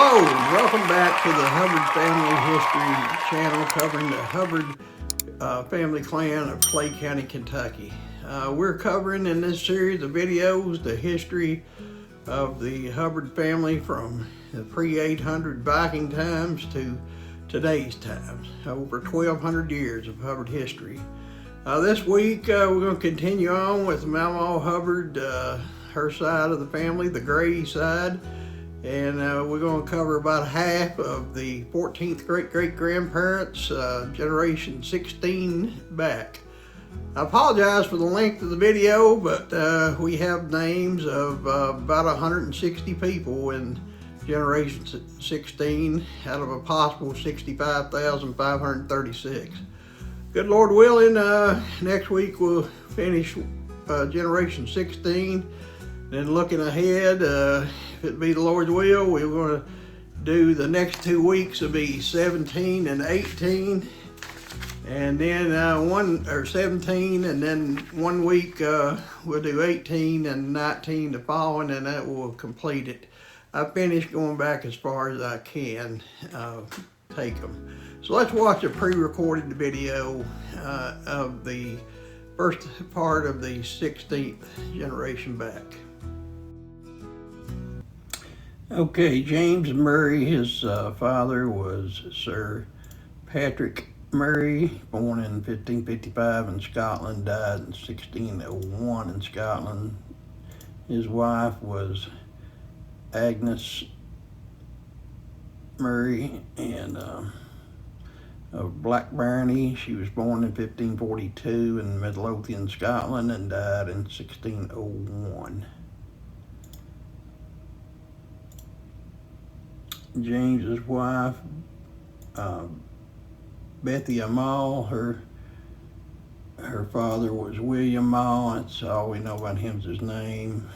Hello, and welcome back to the Hubbard Family History channel covering the Hubbard family clan of Clay County, Kentucky. We're covering in this series of videos the history of the Hubbard family from the pre-800 Viking times to today's times, over 1,200 years of Hubbard history. This week we're going to continue on with Mamaw Hubbard, her side of the family, the Gray side. And we're going to cover about half of the 14th great-great-grandparents, generation 16 back. I apologize for the length of the video, but we have names of about 160 people in generation 16 out of a possible 65,536. Good Lord willing, next week we'll finish generation 16. Then looking ahead, if it be the Lord's will, we're going to do the next 2 weeks will be 17 and 18, and then 17, and then 1 week we'll do 18 and 19 the following, and that will complete it. I finished going back as far as I can take them. So let's watch a pre-recorded video of the first part of the 16th generation back. Okay, James Murray, his father was Sir Patrick Murray, born in 1555 in Scotland, died in 1601 in Scotland. His wife was Agnes Murray, and of Black Barony. She was born in 1542 in Midlothian, Scotland, and died in 1601. James's wife, Bethy Mall, her father was William Mall. That's all we know about him is his name.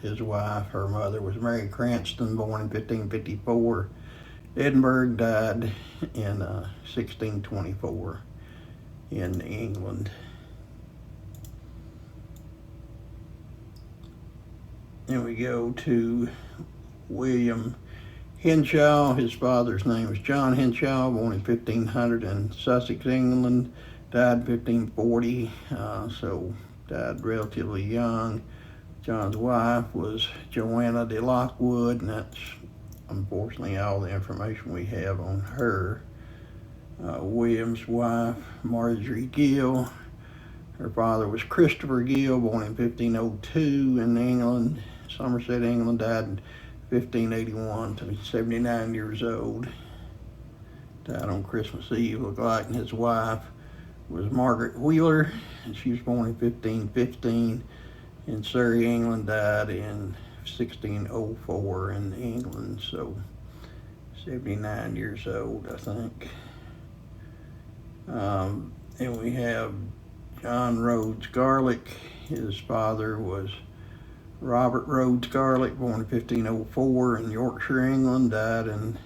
His wife, her mother was Mary Cranston, born in 1554. Edinburgh, died in 1624 in England. Then we go to William Henshaw. His father's name was John Henshaw, born in 1500 in Sussex, England, died 1540, so died relatively young. John's wife was Joanna de Lockwood, and that's unfortunately all the information we have on her. William's wife, Marjorie Gill. Her father was Christopher Gill, born in 1502 in England, Somerset, England, died in 1581 to 79 years old. Died on Christmas Eve, looked like. And his wife was Margaret Wheeler, and she was born in 1515 in Surrey, England, died in 1604 in England, so 79 years old, I think. And we have John Rhodes Garlick. His father was Robert Rhodes Garlick, born in 1504 in Yorkshire, England, died in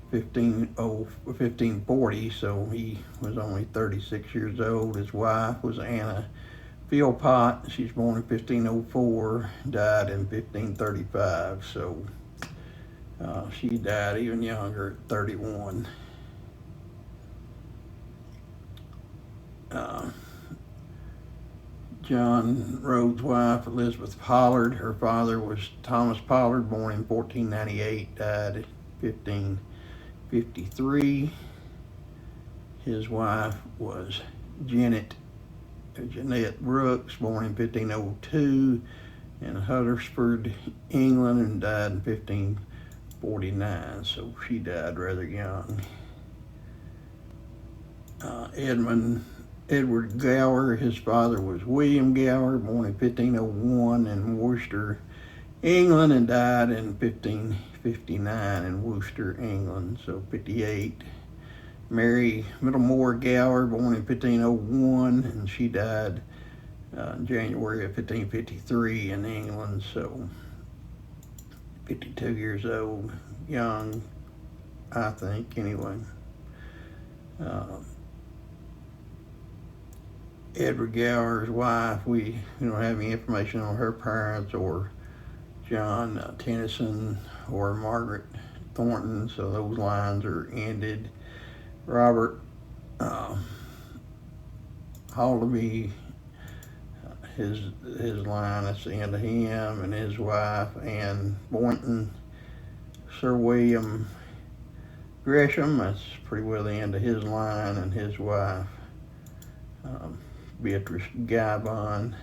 1540, so he was only 36 years old. His wife was Anna Philpott. She's born in 1504, died in 1535, so she died even younger at 31. John Rhodes' wife, Elizabeth Pollard. Her father was Thomas Pollard, born in 1498, died in 1553. His wife was Jeanette Brooks, born in 1502 in Huddersfield, England, and died in 1549, so she died rather young. Edward Gower, his father was William Gower, born in 1501 in Worcester, England, and died in 1559 in Worcester, England, so 58. Mary Middlemore Gower, born in 1501, and she died in January of 1553 in England, so 52 years old, young, I think, anyway. Edward Gower's wife, we don't have any information on her parents or John Tennyson or Margaret Thornton, so those lines are ended. Robert Hollaby, his line, that's the end of him, and his wife, Anne Boynton. Sir William Gresham, that's pretty well the end of his line, and his wife, Beatrice Gavon.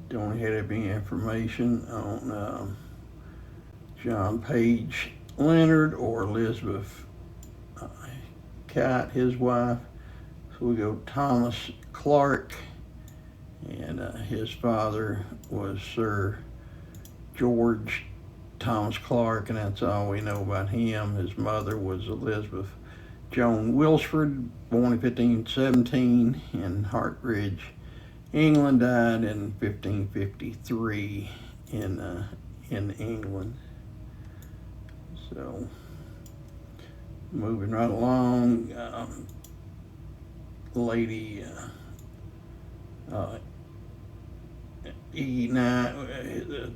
Don't have any information on John Page Leonard or Elizabeth Kite, his wife. So we go Thomas Clark, and his father was Sir George Thomas Clark, and that's all we know about him. His mother was Elizabeth Joan Wilsford, born in 1517 in Hartridge, England, died in 1553 in England. So, moving right along, Lady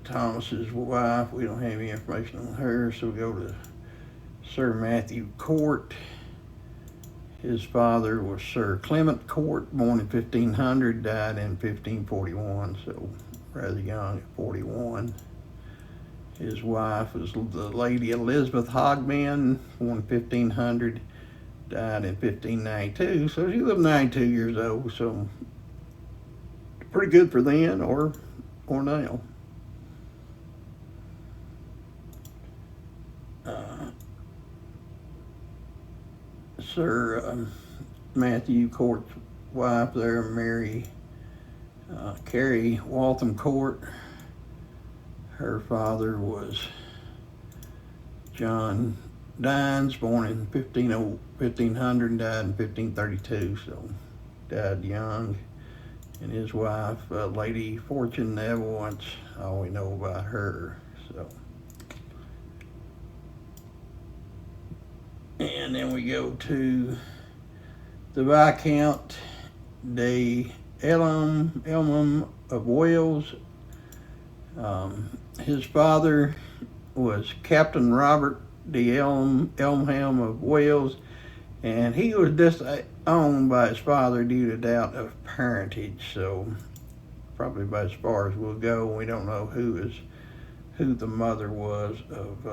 Thomas's wife, we don't have any information on her, so we go to Sir Matthew Court. His father was Sir Clement Court, born in 1500, died in 1541, so rather young at 41. His wife was the Lady Elizabeth Hogben, born in 1500, died in 1592, so she lived 92 years old, so pretty good for then or now. Sir Matthew Court's wife there, Mary Carey Waltham Court. Her father was John Dines, born in 1500 and died in 1532, so died young. And his wife, Lady Fortune Neville, that's all we know about her. So, and then we go to the Viscount de Elmham of Wales. His father was Captain Robert de Elmham of Wales, and he was disowned by his father due to doubt of parentage, so probably about as far as we'll go. We don't know who the mother was of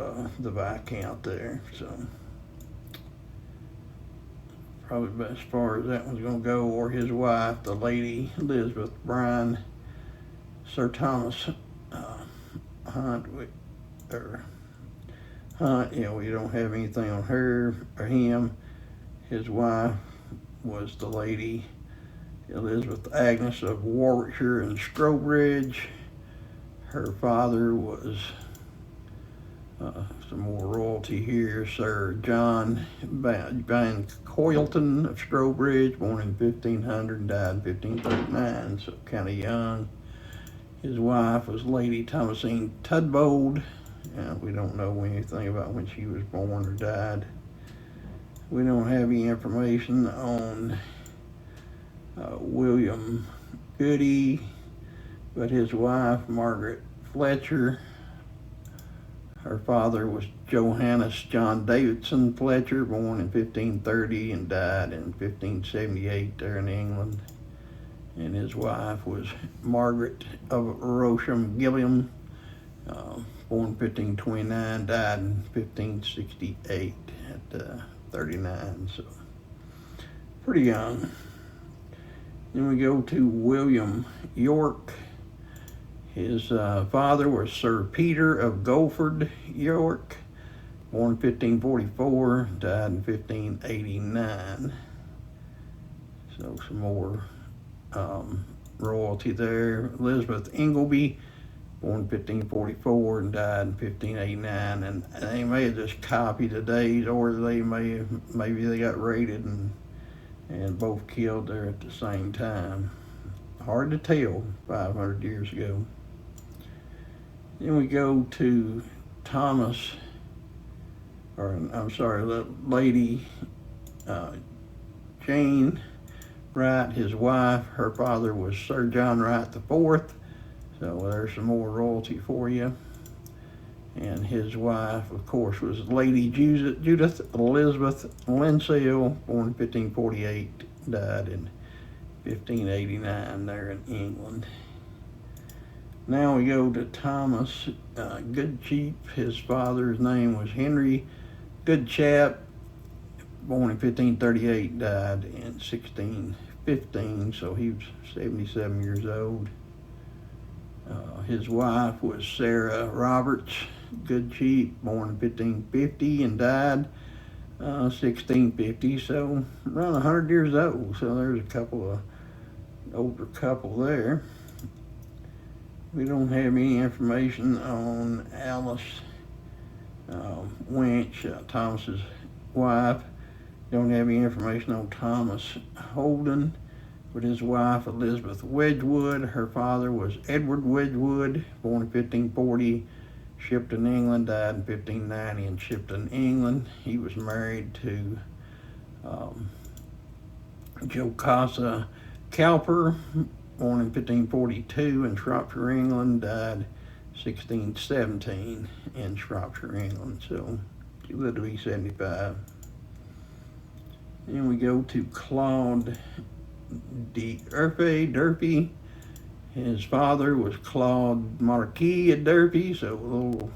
the Viscount there, so probably about as far as that one's going to go, or his wife, the Lady Elizabeth Bryan. Sir Thomas Hunt, we don't have anything on her or him. His wife was the Lady Elizabeth Agnes of Warwickshire and Strobridge. Her father was some more royalty here, Sir John Van Coylton of Strobridge, born in 1500 and died in 1539, so kind of young. His wife was Lady Thomasine Tudbold. We don't know anything about when she was born or died. We don't have any information on William Goody, but his wife, Margaret Fletcher, her father was Johannes John Davidson Fletcher, born in 1530 and died in 1578 there in England. And his wife was Margaret of Rosham Gilliam, born 1529, died in 1568 at 39, so pretty young. Then we go to William York. His father was Sir Peter of Golford, York, born 1544, died in 1589. So some more royalty there. Elizabeth Ingleby, born 1544 and died in 1589, and they may have just copied the days, or maybe they got raided and both killed there at the same time. Hard to tell 500 years ago. Then we go to Lady Jane Wright, his wife. Her father was Sir John Wright IV. So there's some more royalty for you. And his wife, of course, was Lady Judith Elizabeth Linsell, born in 1548, died in 1589 there in England. Now we go to Thomas Goodcheap. His father's name was Henry Goodchap, born in 1538, died in 1615, so he was 77 years old. His wife was Sarah Roberts Goodcheap, born in 1550 and died 1650, so around 100 years old. So there's a couple of older couple there. We don't have any information on Alice Winch, Thomas's wife. Don't have any information on Thomas Holden, but his wife Elizabeth Wedgwood. Her father was Edward Wedgwood, born in 1540, Shipton, England, died in 1590 in Shipton, England. He was married to Jocasta Cowper, born in 1542 in Shropshire, England, died 1617 in Shropshire, England. So he lived to be 75. And we go to Claude Durfee. His father was Claude Marquis of Durfee, so a little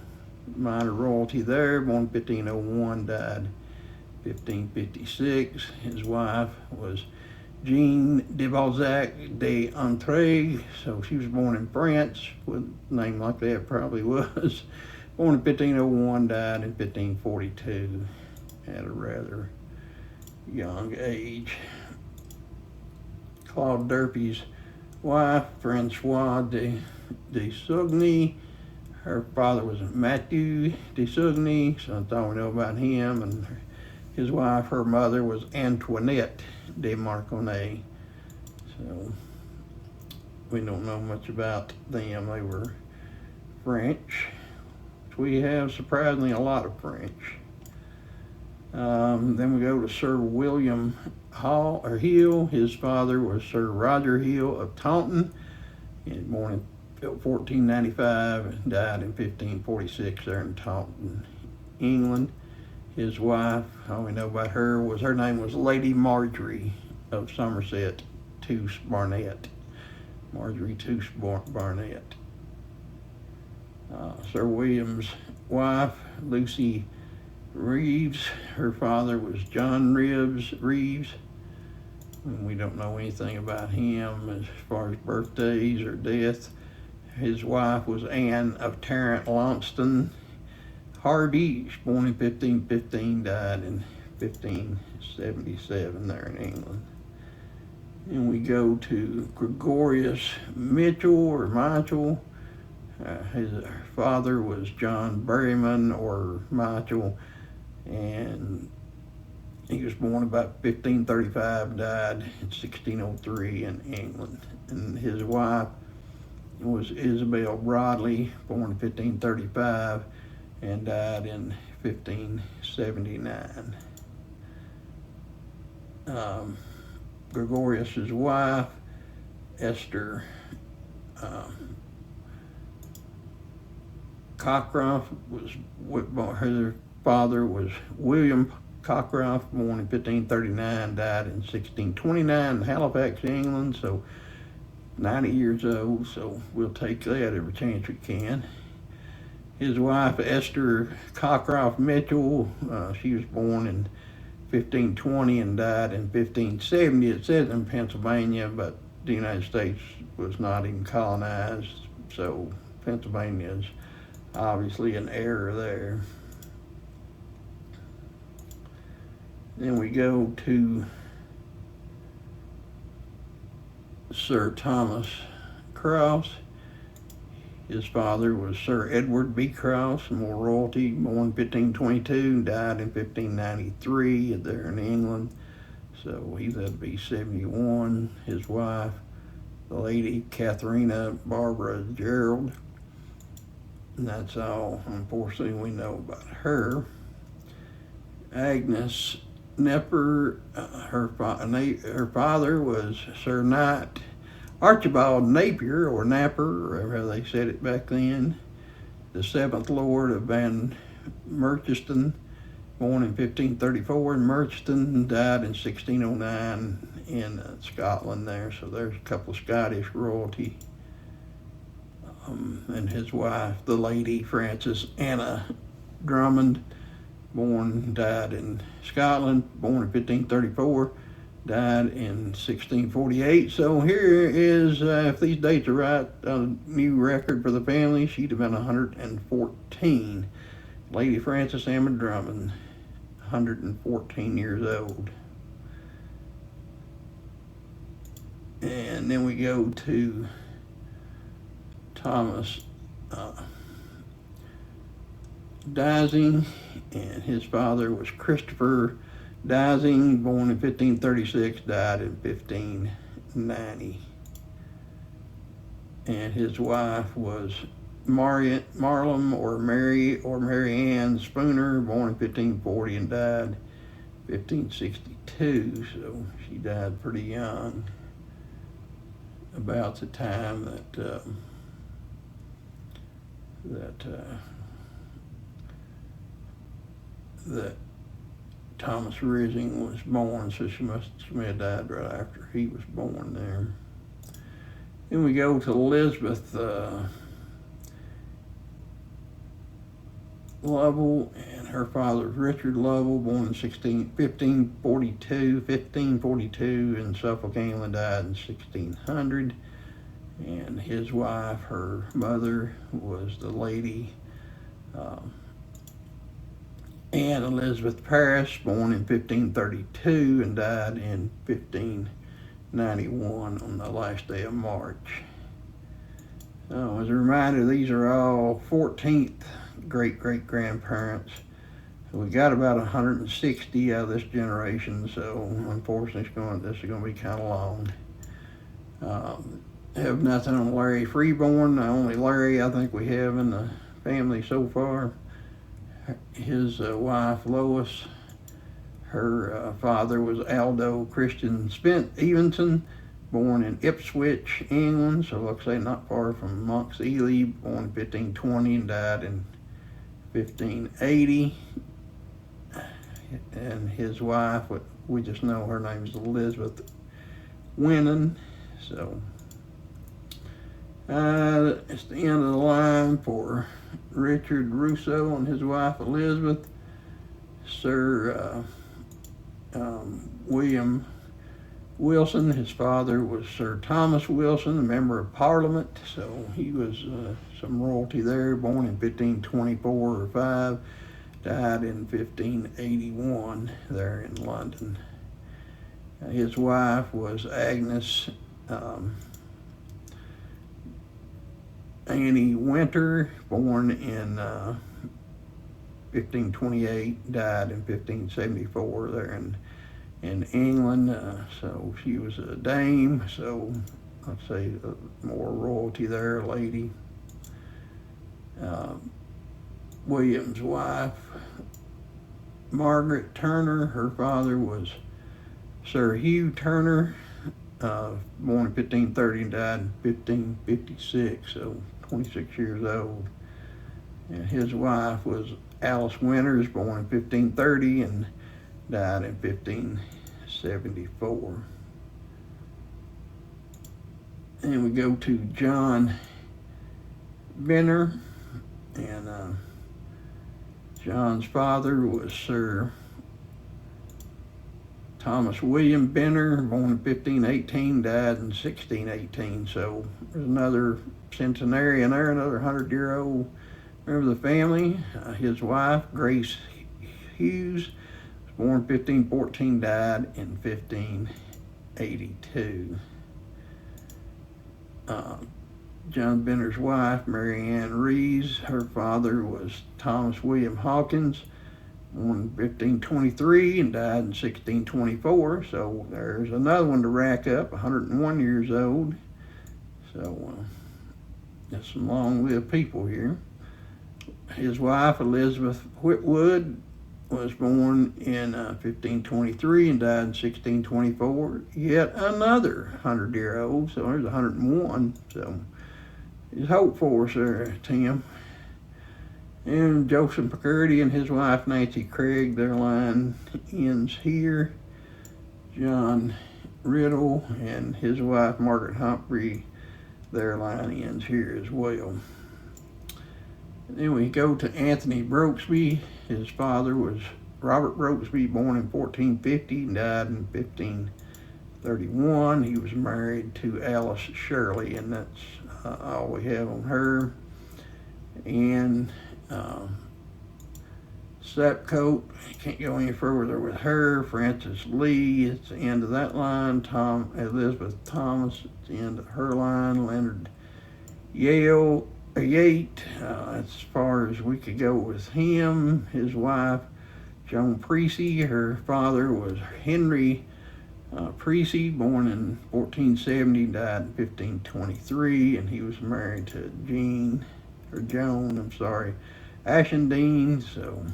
minor royalty there. Born 1501, died 1556. His wife was Jean de Balzac d'Entraigues, so she was born in France, with a name like that probably was. Born in 1501, died in 1542 at a rather young age. Claude Durfee's wife, Francois de Sugny. Her father was Matthew de Sugny, so that's all we know about him. And his wife, her mother, was Antoinette de Marconnay. So we don't know much about them. They were French. We have surprisingly a lot of French. Then we go to Sir William Hill. His father was Sir Roger Hill of Taunton, born in 1495 and died in 1546 there in Taunton, England. His wife, all we know about her was her name was Lady Marjorie of Somerset Toos Barnet. Marjorie Toos Barnet. Sir William's wife, Lucy Reeves. Her father was John Reeves. And we don't know anything about him as far as birthdays or death. His wife was Anne of Tarrant Launceston Harvey, born in 1515, died in 1577 there in England. And we go to Gregorius Mitchell or Michael. His father was John Berryman or Michael, and he was born about 1535, died in 1603 in England. And his wife was Isabel Broadley, born in 1535 and died in 1579. Gregorius's wife, Esther Cockcroft, her father was William Cockcroft, born in 1539, died in 1629 in Halifax, England, so 90 years old, so we'll take that every chance we can. His wife, Esther Cockcroft Mitchell, she was born in 1520 and died in 1570. It says in Pennsylvania, but the United States was not even colonized, so Pennsylvania is obviously an error there. Then we go to Sir Thomas Crouse. His father was Sir Edward B. Crouse, more royalty, born 1522, died in 1593 there in England. So he lived to be 71. His wife, the Lady Katharina Barbara Gerald. And that's all, unfortunately, we know about her. Agnes Nepper, her father was Sir Knight Archibald Napier, or Napper, or however they said it back then. the 7th Lord of Van Merchiston, born in 1534 in Merchiston, died in 1609 in Scotland there. So there's a couple of Scottish royalty. And his wife, the Lady Frances Anna Drummond, died in Scotland, born in 1534, died in 1648. So here is, if these dates are right, a new record for the family. She'd have been 114. Lady Frances Anna Drummond, 114 years old. And then we go to Thomas Dysing, and his father was Christopher Dysing, born in 1536, died in 1590. And his wife was Marlem or Mary Ann Spooner, born in 1540 and died 1562. So she died pretty young, about the time that Thomas Rising was born, so she may have died right after he was born there. Then we go to Elizabeth Lovell, and her father was Richard Lovell, born in 1542 in Suffolk, England, died in 1600. And his wife, her mother, was the Lady Anne Elizabeth Paris, born in 1532 and died in 1591 on the last day of March. So as a reminder, these are all 14th great-great-grandparents. So we got about 160 out of this generation, so unfortunately this is going to be kind of long. Have nothing on Larry Freeborn. The only Larry I think we have in the family so far. His wife Lois, her father was Aldo Christian Spence Evenson, born in Ipswich, England, so looks like not far from Monks Ely, born in 1520 and died in 1580. And his wife, we just know her name is Elizabeth Winnan. So it's the end of the line for Richard Rousseau and his wife Elizabeth. Sir William Wilson, his father was Sir Thomas Wilson, a member of Parliament, so he was some royalty there, born in 1524 or 5, died in 1581 there in London. His wife was Agnes Annie Winter, born in 1528, died in 1574 there in England. So she was a dame, so let's say more royalty there, a lady. William's wife, Margaret Turner, her father was Sir Hugh Turner, born in 1530 and died in 1556, so 26 years old. And his wife was Alice Winters, born in 1530 and died in 1574. And we go to John Benner, and John's father was Sir Thomas William Benner, born in 1518, died in 1618. So there's another centenarian there, another 100-year-old member of the family. His wife, Grace Hughes, was born in 1514, died in 1582. John Benner's wife, Mary Ann Rees, her father was Thomas William Hawkins, born in 1523 and died in 1624. So there's another one to rack up, 101 years old. So there's some long-lived people here. His wife, Elizabeth Whitwood, was born in 1523 and died in 1624. Yet another 100-year-old, so there's 101. So there's hope for us there, Tim. And Joseph McCurdy and his wife Nancy Craig, their line ends here. John Riddle and his wife Margaret Humphrey, their line ends here as well. Then we go to Anthony Brokesby. His father was Robert Brokesby, born in 1450 and died in 1531. He was married to Alice Shirley, and that's all we have on her. And Sapcoat, can't go any further with her. Frances Lee, it's the end of that line. Elizabeth Thomas, it's the end of her line. Leonard Yate, as far as we could go with him. His wife, Joan Precy, her father was Henry Precy, born in 1470, died in 1523, and he was married to Joan Ashendene, so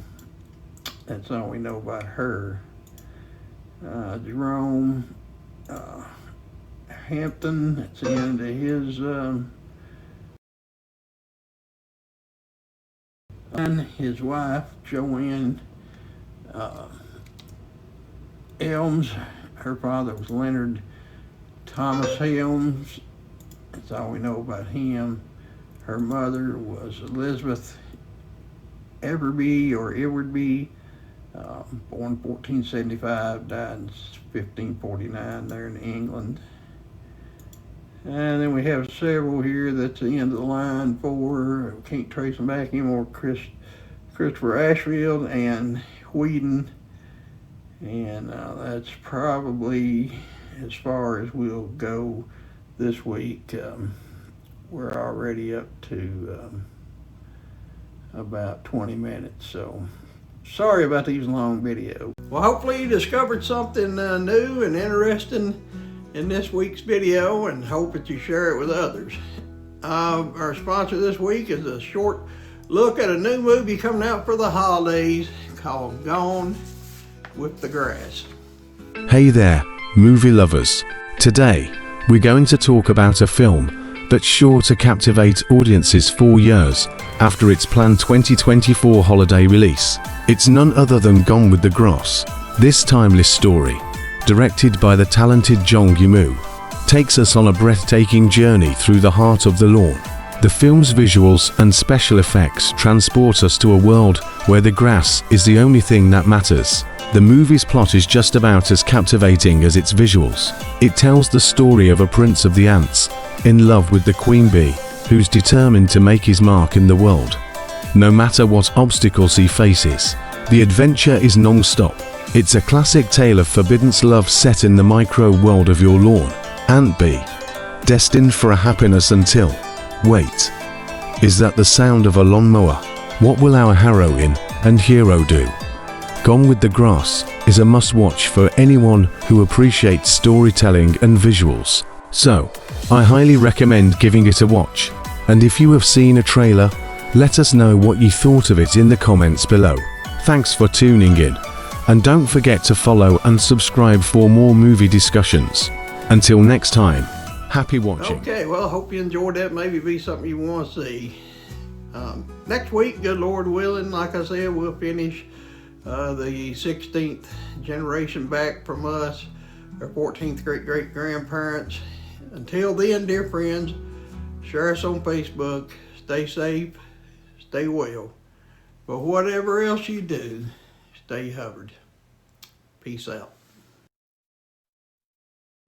that's all we know about her. Jerome Hampton, that's the end of his and his wife, Joanne Helms. Her father was Leonard Thomas Helms. That's all we know about him. Her mother was Elizabeth Everby, born 1475, died in 1549 there in England. And then we have several here. That's the end of the line for, can't trace them back anymore, Christopher Ashfield and Whedon. And that's probably as far as we'll go this week. We're already up to about 20 minutes, so sorry about these long videos. Well, hopefully you discovered something new and interesting in this week's video, and hope that you share it with others. Our sponsor this week is a short look at a new movie coming out for the holidays called Gone with the Grass. Hey there, movie lovers. Today, we're going to talk about a film that's sure to captivate audiences 4 years after its planned 2024 holiday release. It's none other than Gone with the Grass. This timeless story, directed by the talented Jong Yimou, takes us on a breathtaking journey through the heart of the lawn. The film's visuals and special effects transport us to a world where the grass is the only thing that matters. The movie's plot is just about as captivating as its visuals. It tells the story of a prince of the ants, in love with the queen bee, who's determined to make his mark in the world. No matter what obstacles he faces, the adventure is non-stop. It's a classic tale of forbidden love set in the micro-world of your lawn. Ant bee, destined for a happiness until... Wait, is that the sound of a lawnmower? What will our heroine and hero do? Gone with the Grass is a must-watch for anyone who appreciates storytelling and visuals. So, I highly recommend giving it a watch. And if you have seen a trailer, let us know what you thought of it in the comments below. Thanks for tuning in. And don't forget to follow and subscribe for more movie discussions. Until next time, happy watching. Okay, well, I hope you enjoyed that. Maybe be something you want to see. Next week, good Lord willing, like I said, we'll finish the 16th generation back from us, our 14th great-great-grandparents. Until then, dear friends, share us on Facebook. Stay safe, stay well. But whatever else you do, stay Hubbard. Peace out.